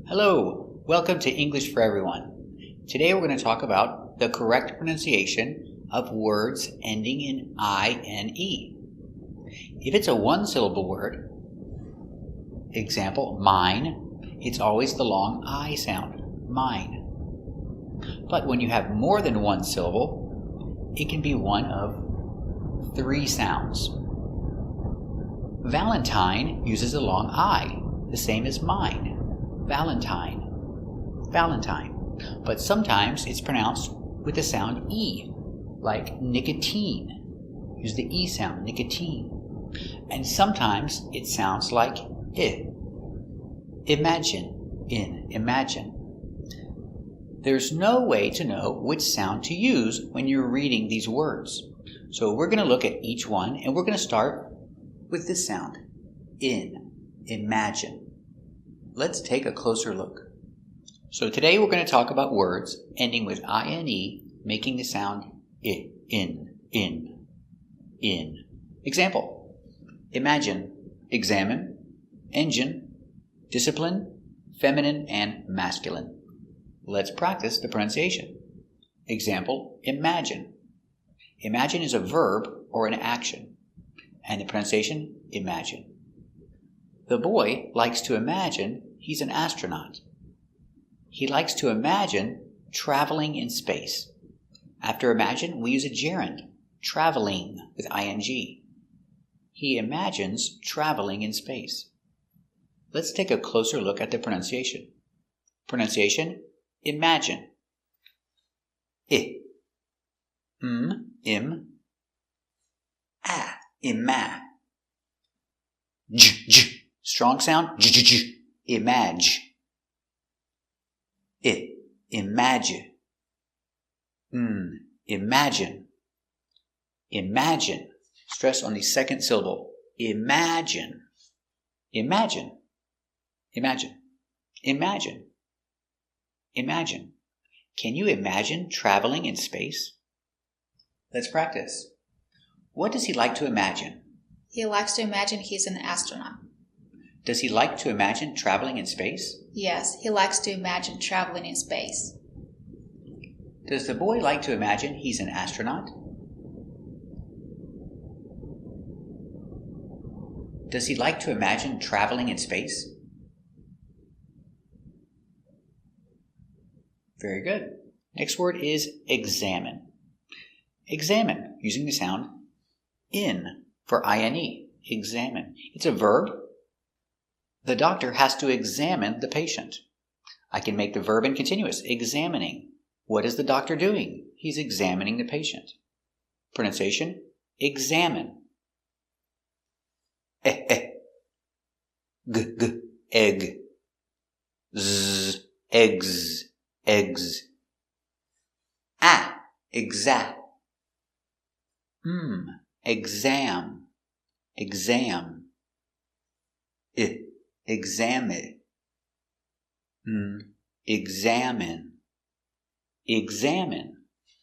Hello, welcome to English for Everyone. Today we're going to talk about the correct pronunciation of words ending in I-N-E. If it's a one-syllable word, example, mine, it's always the long I sound, mine. But when you have more than one syllable, it can be one of three sounds. Valentine uses a long I, the same as mine. Valentine, Valentine. But sometimes it's pronounced with the sound E, like nicotine. Use the E sound, nicotine. And sometimes it sounds like I. Imagine, imagine. There's no way to know which sound to use when you're reading these words. So we're going to look at each one, and we're going to start with this sound, imagine. Let's take a closer look. So today we're going to talk about words ending with I-N-E, making the sound I, in. Example, imagine, examine, engine, discipline, feminine, and masculine. Let's practice the pronunciation. Example, imagine. Imagine is a verb or an action, and the pronunciation, imagine. The boy likes to imagine he's an astronaut. He likes to imagine traveling in space. After imagine, we use a gerund, traveling with ing. He imagines traveling in space. Let's take a closer look at the pronunciation. Pronunciation, imagine. I, ima, j. Strong sound, j. Imagine. Imagine. Imagine. Imagine. Stress on the second syllable. Imagine. Imagine. Imagine. Imagine. Imagine. Can you imagine traveling in space? Let's practice. What does he like to imagine? He likes to imagine he's an astronaut. Does he like to imagine traveling in space? Yes, he likes to imagine traveling in space. Does the boy like to imagine he's an astronaut? Does he like to imagine traveling in space? Very good. Next word is examine. Examine, using the sound in for ine. Examine. It's a verb. The doctor has to examine the patient. I can make the verb in continuous, examining. What is the doctor doing? He's examining the patient. Pronunciation, examine. G, egg. Z, eggs, eggs. Exact. Exam, exam. Examine. Examine. Examine.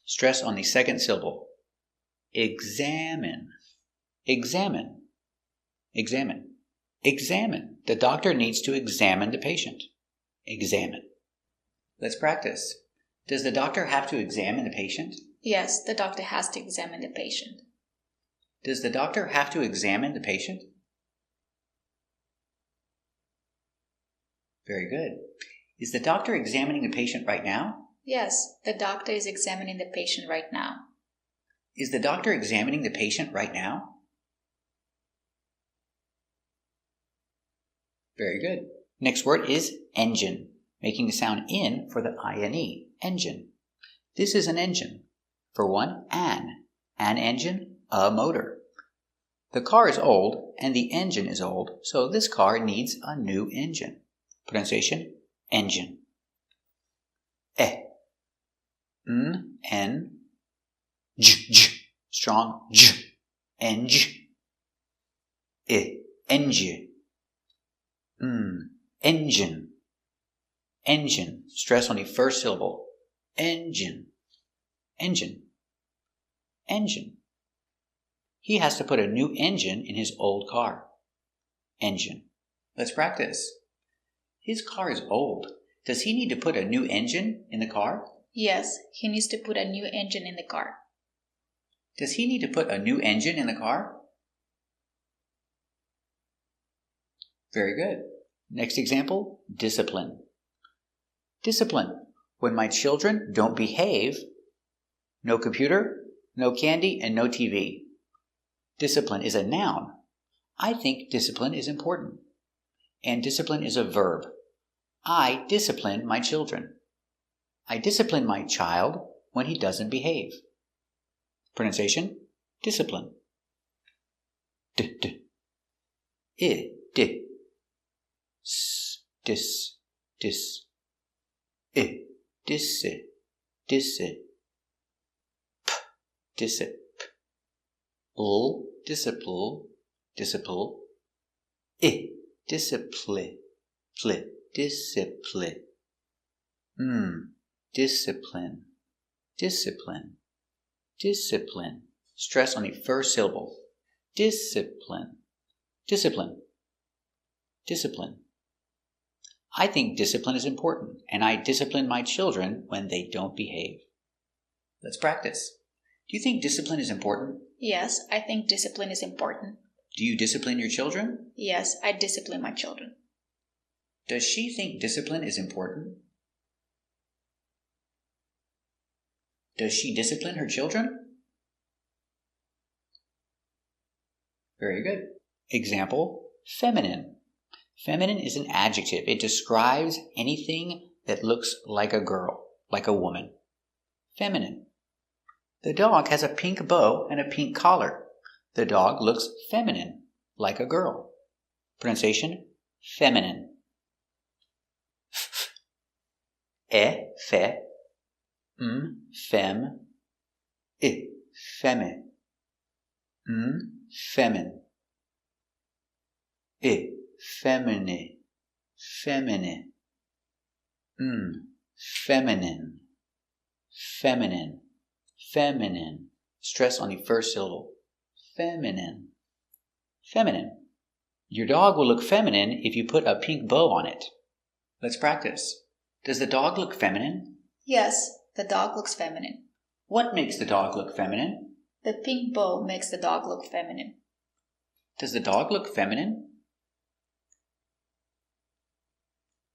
Stress on the second syllable. Examine. Examine. Examine. Examine. The doctor needs to examine the patient. Examine. Let's practice. Does the doctor have to examine the patient? Yes, the doctor has to examine the patient. Does the doctor have to examine the patient? Very good. Is the doctor examining the patient right now? Yes, the doctor is examining the patient right now. Is the doctor examining the patient right now? Very good. Next word is engine, making the sound in for the ine, engine. This is an engine. For one, an engine, a motor. The car is old and the engine is old, so this car needs a new engine. Pronunciation, engine. J. Strong, j. Eng. Engine. Engine. Engine. Stress on the first syllable. Engine. Engine. Engine. He has to put a new engine in his old car. Engine. Let's practice. His car is old. Does he need to put a new engine in the car? Yes, he needs to put a new engine in the car. Does he need to put a new engine in the car? Very good. Next example, discipline. Discipline. When my children don't behave, no computer, no candy, and no TV. Discipline is a noun. I think discipline is important. And discipline is a verb. I discipline my children. I discipline my child when he doesn't behave. Pronunciation, discipline. D. I, di. S, dis, dis. I, disse, disse. P, dissip. L, disciple, disciple. I, discipline, pli, discipline. Discipline, discipline, discipline. Stress on the first syllable. Discipline, discipline, discipline. I think discipline is important, and I discipline my children when they don't behave. Let's practice. Do you think discipline is important? Yes, I think discipline is important. Do you discipline your children? Yes, I discipline my children. Does she think discipline is important? Does she discipline her children? Very good. Example, feminine. Feminine is an adjective. It describes anything that looks like a girl, like a woman. Feminine. The dog has a pink bow and a pink collar. The dog looks feminine, like a girl. Pronunciation, feminine. Fe. Femme, femme, femin, feminine, feminine, feminine, feminine, feminine. Stress on the first syllable. Feminine, feminine. Your dog will look feminine if you put a pink bow on it. Let's practice. Does the dog look feminine? Yes, the dog looks feminine. What makes the dog look feminine? The pink bow makes the dog look feminine. Does the dog look feminine?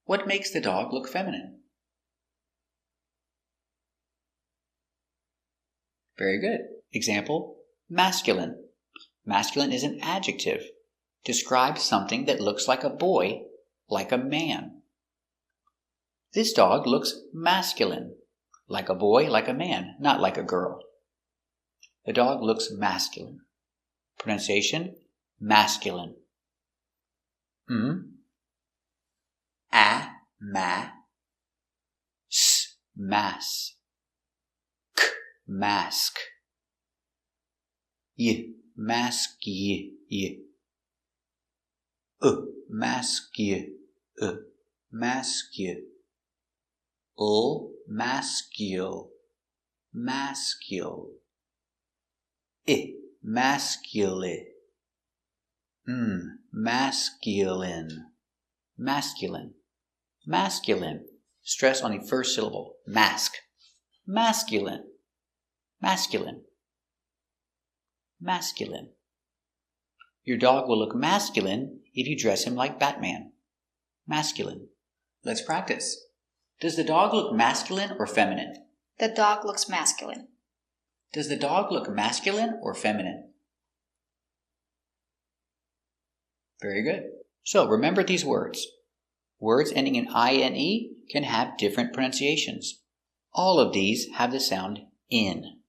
What makes the dog look feminine? Very good. Example, masculine. Masculine is an adjective. Describes something that looks like a boy, like a man. This dog looks masculine. Like a boy, like a man, not like a girl. The dog looks masculine. Pronunciation, masculine. Ma. S, mass. K, mask. Y, mask, y. Mask, mask. Mascule, mascule. Masculine. Masculine, masculine, masculine. Stress on the first syllable. Mask. Masculine, masculine, masculine. Your dog will look masculine if you dress him like Batman. Masculine. Let's practice. Does the dog look masculine or feminine? The dog looks masculine. Does the dog look masculine or feminine? Very good. So remember these words. Words ending in ine can have different pronunciations. All of these have the sound in.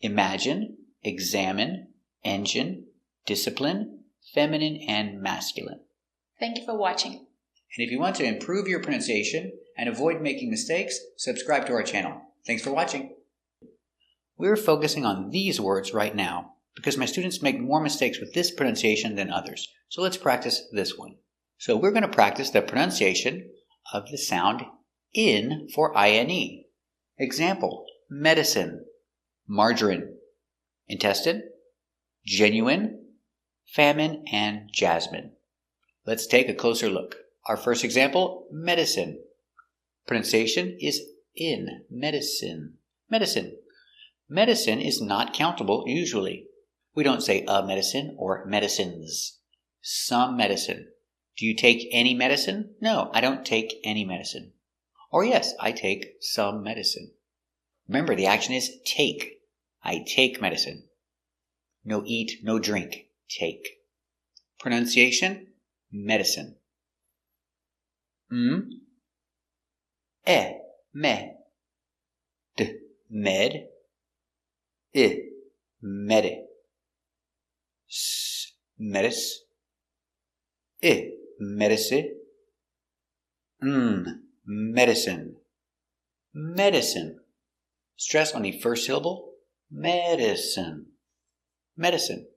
Imagine, examine, engine, discipline, feminine, and masculine. Thank you for watching. And if you want to improve your pronunciation and avoid making mistakes, subscribe to our channel. Thanks for watching. We're focusing on these words right now because my students make more mistakes with this pronunciation than others. So let's practice this one. So we're going to practice the pronunciation of the sound in for ine. Example, medicine, margarine, intestine, genuine, famine, and jasmine. Let's take a closer look. Our first example, medicine. Pronunciation is in, medicine. Medicine. Medicine is not countable usually. We don't say a medicine or medicines. Some medicine. Do you take any medicine? No, I don't take any medicine. Or yes, I take some medicine. Remember, the action is take. I take medicine. No eat, no drink. Take. Pronunciation, medicine. Me. D, med. Mede. S, medis. Medici. Medicine. Medicine. Stress on the first syllable. Medicine. Medicine.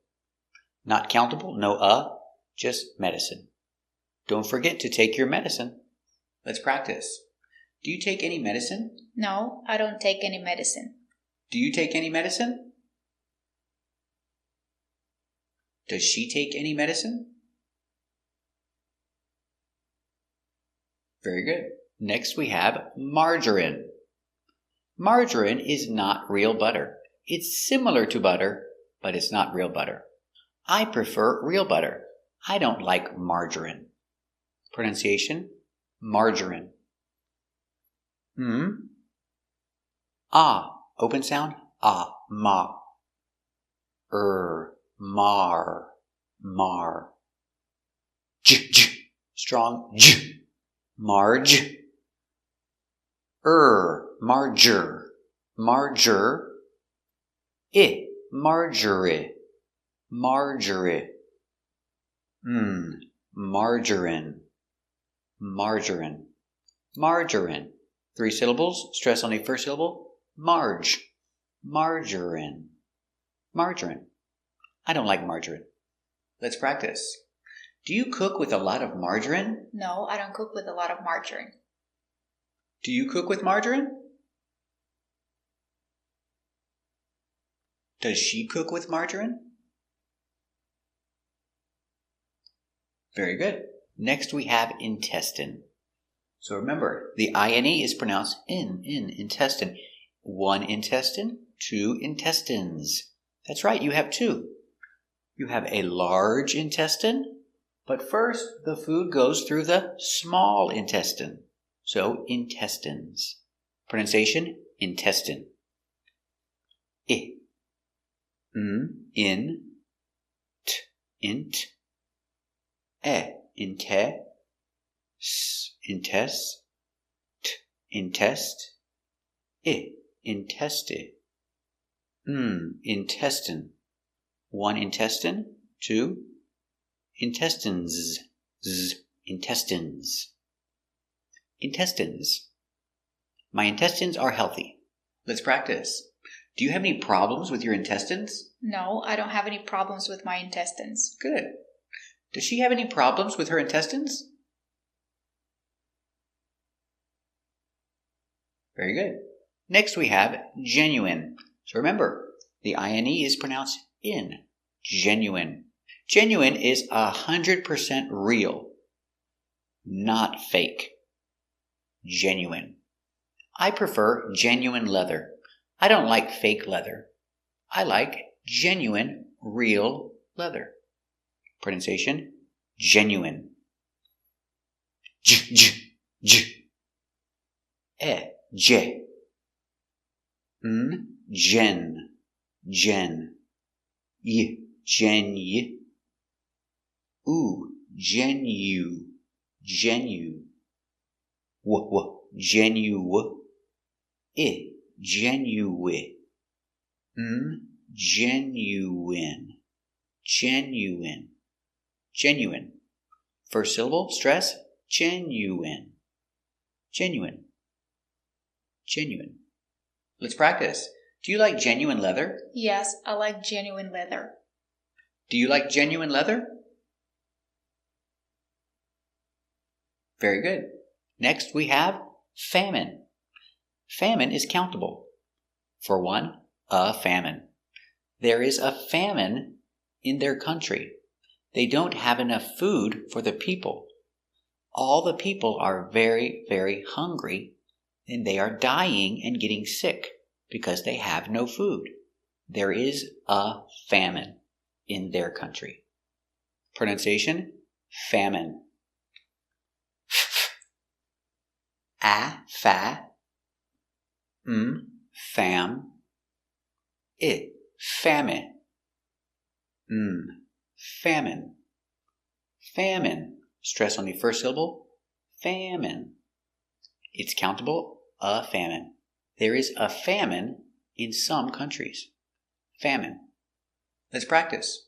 Not countable, no just medicine. Don't forget to take your medicine. Let's practice. Do you take any medicine? No, I don't take any medicine. Do you take any medicine? Does she take any medicine? Very good. Next we have margarine. Margarine is not real butter. It's similar to butter, but it's not real butter. I prefer real butter. I don't like margarine. Pronunciation, margarine. Open sound, ma. Mar. J, strong j. Marge. Marger. Marjorie. Marjorie. Margarine. Margarine. 3 syllables. Stress on the first syllable. Marge. Margarine. Margarine. I don't like margarine. Let's practice. Do you cook with a lot of margarine? No, I don't cook with a lot of margarine. Do you cook with margarine? Does she cook with margarine? Very good. Next we have intestine. So remember, the INE is pronounced in, intestine. 1 intestine, 2 intestines. That's right, you have 2. You have a large intestine, but first the food goes through the small intestine. So intestines. Pronunciation, intestine. In, int, inte, intest, intest, inteste, intestine. 1 intestine, 2 intestines, intestines. Intestines. My intestines are healthy. Let's practice. Do you have any problems with your intestines? No, I don't have any problems with my intestines. Good. Does she have any problems with her intestines? Very good. Next we have genuine. So remember, the INE is pronounced in. Genuine. Genuine is 100% real, not fake. Genuine. I prefer genuine leather. I don't like fake leather. I like genuine, real leather. Pronunciation, genuine. Je. Gen. Genu. Genu. Genu. Genuine. Genuine. First syllable, stress, genuine. Let's practice. Do you like genuine leather? Yes, I like genuine leather. Do you like genuine leather? Very good. Next we have famine. Famine is countable. For 1, a famine. There is a famine in their country. They don't have enough food for the people. all the people are very, very hungry and they are dying and getting sick because they have no food. There is a famine in their country. Pronunciation, famine. A, fa, fam, I, famine. Famine. Famine. Stress on the first syllable. Famine. It's countable, a famine. There is a famine in some countries. Famine. Let's practice.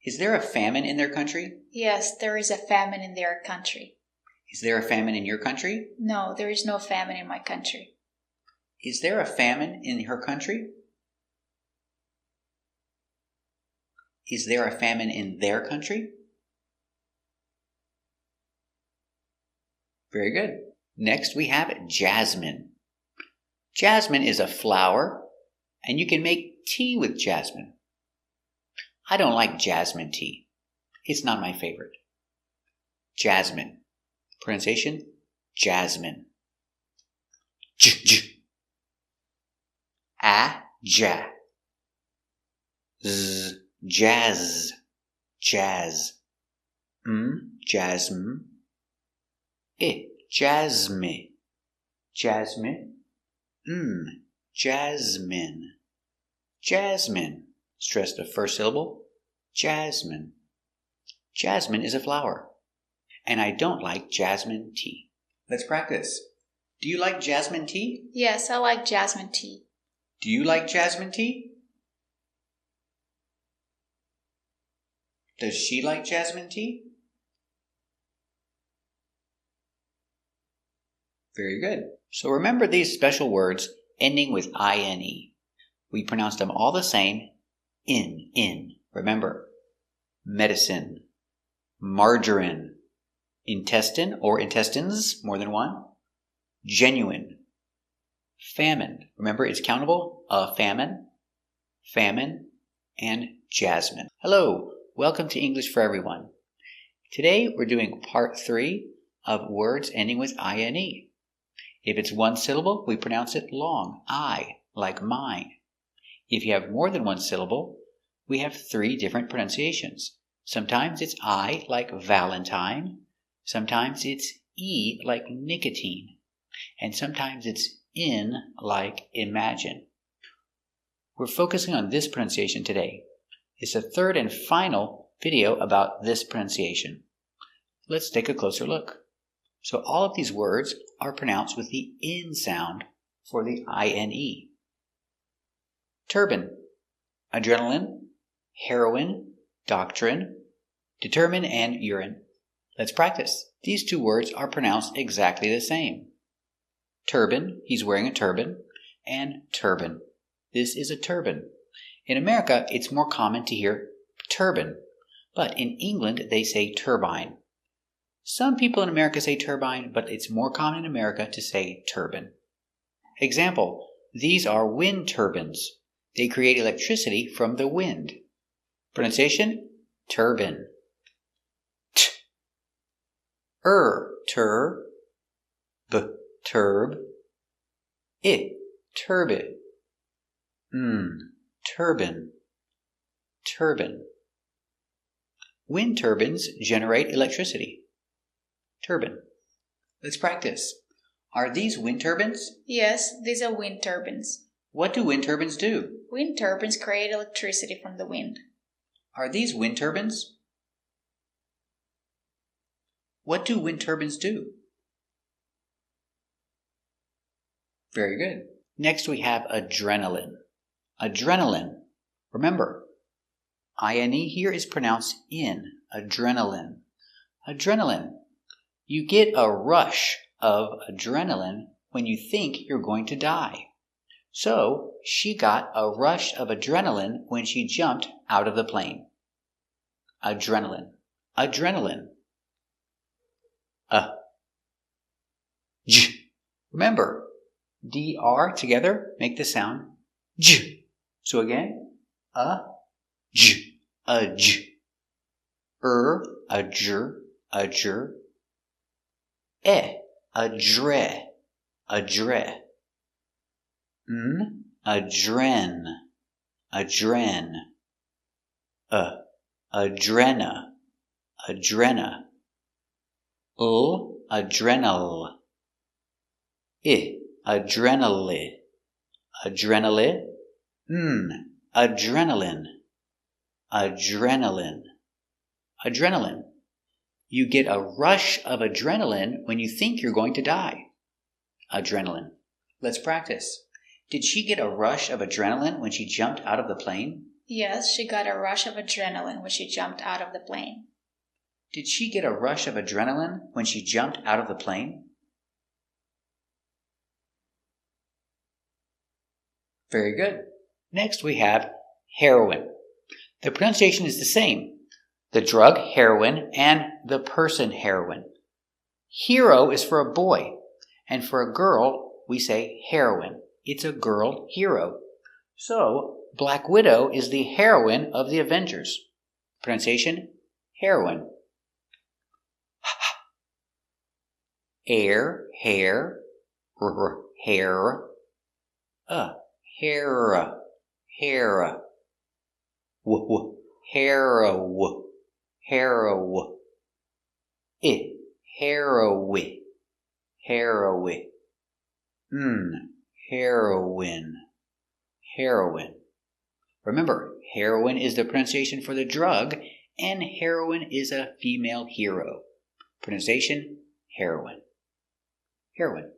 Is there a famine in their country? Yes, there is a famine in their country. Is there a famine in your country? No, there is no famine in my country. Is there a famine in her country? Is there a famine in their country? Very good. Next we have jasmine. Jasmine is a flower, and you can make tea with jasmine. I don't like jasmine tea. It's not my favorite. Jasmine. Pronunciation, jasmine. J. A, ja. Z, jazz. Jazz. Jasmine. I, jasmine. Jasmine. Jasmine. Jasmine. Stress the first syllable. Jasmine. Jasmine is a flower. And I don't like jasmine tea. Let's practice. Do you like jasmine tea? Yes, I like jasmine tea. Do you like jasmine tea? Does she like jasmine tea? Very good. So remember these special words ending with ine. We pronounce them all the same, in. Remember, medicine, margarine, intestine or intestines, more than one, genuine, famine. Remember, it's countable, a famine, and jasmine. Hello, welcome to English for Everyone. Today we're doing part 3 of words ending with ine. If it's one syllable, we pronounce it long, I, like mine. If you have more than one syllable, we have 3 different pronunciations. Sometimes it's I, like Valentine. Sometimes it's E, like nicotine. And sometimes it's in, like imagine. We're focusing on this pronunciation today. It's the third and final video about this pronunciation. Let's take a closer look. So all of these words are pronounced with the in sound for the ine. Turban, adrenaline, heroin, doctrine, determine, and urine. Let's practice. These 2 words are pronounced exactly the same. Turban, he's wearing a turban, and turban. This is a turban. In America, it's more common to hear turban, but in England, they say turbine. Some people in America say turbine, but it's more common in America to say turban. Example, these are wind turbines. They create electricity from the wind. Pronunciation, turban. T, tur, b, turb, I, turbid. Turban, turban. Wind turbines generate electricity. Turban. Let's practice. Are these wind turbines? Yes, these are wind turbines. What do wind turbines do? Wind turbines create electricity from the wind. Are these wind turbines? What do wind turbines do? Very good. Next we have adrenaline. Adrenaline. Remember, ine here is pronounced in. Adrenaline. Adrenaline. You get a rush of adrenaline when you think you're going to die. So, she got a rush of adrenaline when she jumped out of the plane. Adrenaline. Adrenaline. J. Remember, dr together make the sound j. So again, j, a j. A jr, adre, adre. Adren, adren. Adrena, adrena. Adrenal. Adrenali, adrenali. Adrenaline, adrenaline, adrenaline. You get a rush of adrenaline when you think you're going to die. Adrenaline. Let's practice. Did she get a rush of adrenaline when she jumped out of the plane? Yes, she got a rush of adrenaline when she jumped out of the plane. Did she get a rush of adrenaline when she jumped out of the plane? Very good. Next we have heroin. The pronunciation is the same. The drug heroin and the person heroine. Hero is for a boy, and for a girl we say heroine. It's a girl hero. So Black Widow is the heroine of the Avengers. Pronunciation, heroine. Air, hair, hair, hair, hair, hero, hero, heroine, heroine, heroine, heroine. Remember, heroine is the pronunciation for the drug, and heroine is a female hero. Pronunciation, heroine. Heroine.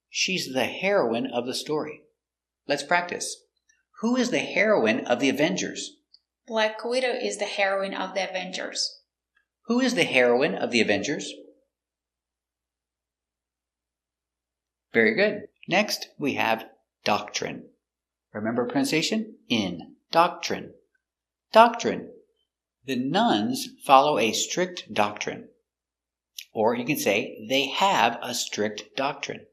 She's the heroine of the story. Let's practice. Who is the heroine of the Avengers? Black Widow is the heroine of the Avengers. Who is the heroine of the Avengers? Very good. Next, we have doctrine. Remember pronunciation? In. Doctrine. Doctrine. The nuns follow a strict doctrine. Or you can say they have a strict doctrine.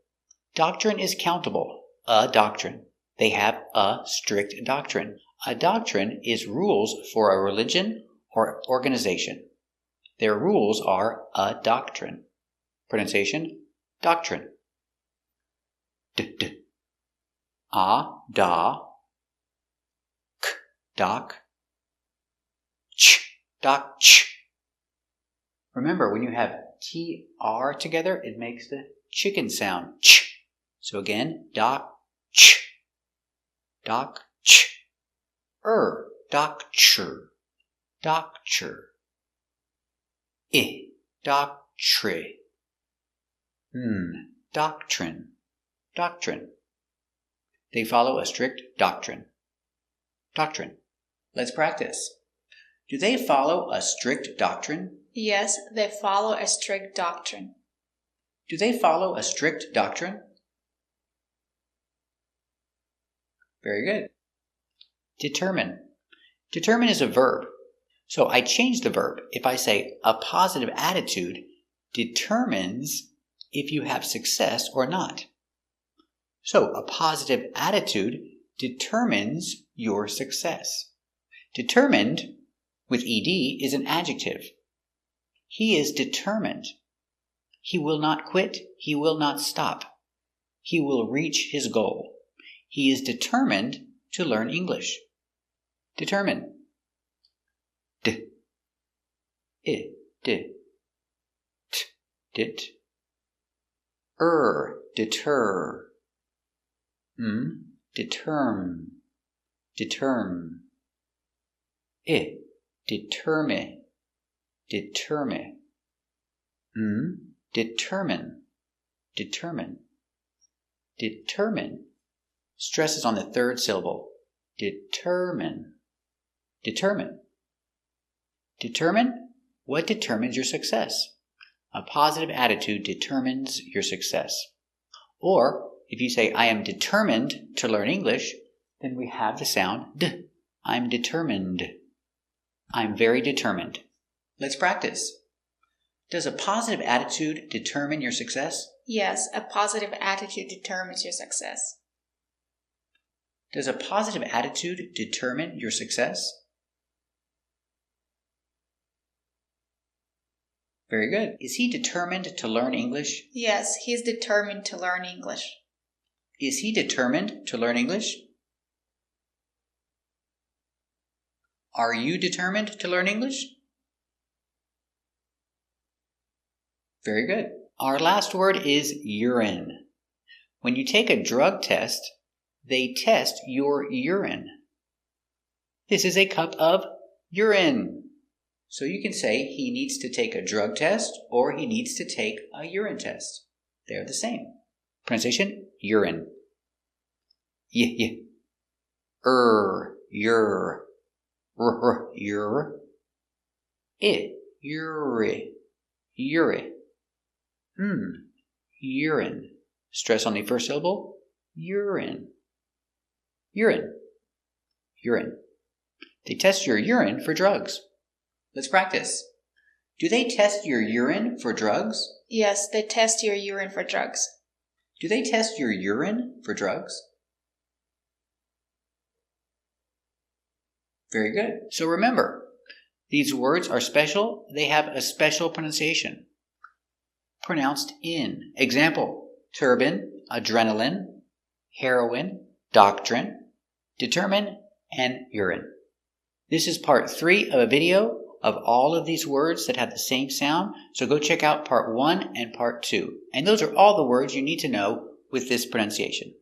Doctrine is countable. A doctrine. They have a strict doctrine. A doctrine is rules for a religion or organization. Their rules are a doctrine. Pronunciation, doctrine. Da, k, doc, doc, ch. Remember, when you have TR together, it makes the chicken sound, ch. So again, doc, ch, doc, ch. Docture, docture. Doctre. Doctrine, doctrine. They follow a strict doctrine. Doctrine. Let's practice. Do they follow a strict doctrine? Yes, they follow a strict doctrine. Do they follow a strict doctrine? Very good. Determine. Determine is a verb. So I change the verb. If I say a positive attitude determines if you have success or not. So a positive attitude determines your success. Determined with ed is an adjective. He is determined. He will not quit. He will not stop. He will reach his goal. He is determined to learn English. Determine. D. I. D. T. Dit. Deter. Determ. Determ. I. Determine. Determine. Determine. Determine. Determine. Stress is on the third syllable. Determine. Determine. Determine? What determines your success? A positive attitude determines your success. Or, if you say, I am determined to learn English, then we have the sound D. I'm determined. I'm very determined. Let's practice. Does a positive attitude determine your success? Yes, a positive attitude determines your success. Does a positive attitude determine your success? Very good. Is he determined to learn English? Yes, he's determined to learn English. Is he determined to learn English? Are you determined to learn English? Very good. Our last word is urine. When you take a drug test, they test your urine. This is a cup of urine. So you can say he needs to take a drug test or he needs to take a urine test. They're the same. Pronunciation, urine. Ur, ur, ur, uri, uri. Urine. Stress on the first syllable. Urine. Urine. Urine. They test your urine for drugs. Let's practice. Do they test your urine for drugs? Yes, they test your urine for drugs. Do they test your urine for drugs? Very good. So remember, these words are special. They have a special pronunciation. Pronounced in. Example, turban, adrenaline, heroin, doctrine, determine, and urine. This is part 3 of a video of all of these words that have the same sound. So go check out part 1 and part 2. And those are all the words you need to know with this pronunciation.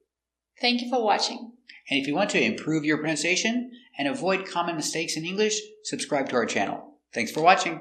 Thank you for watching. And if you want to improve your pronunciation and avoid common mistakes in English, subscribe to our channel. Thanks for watching.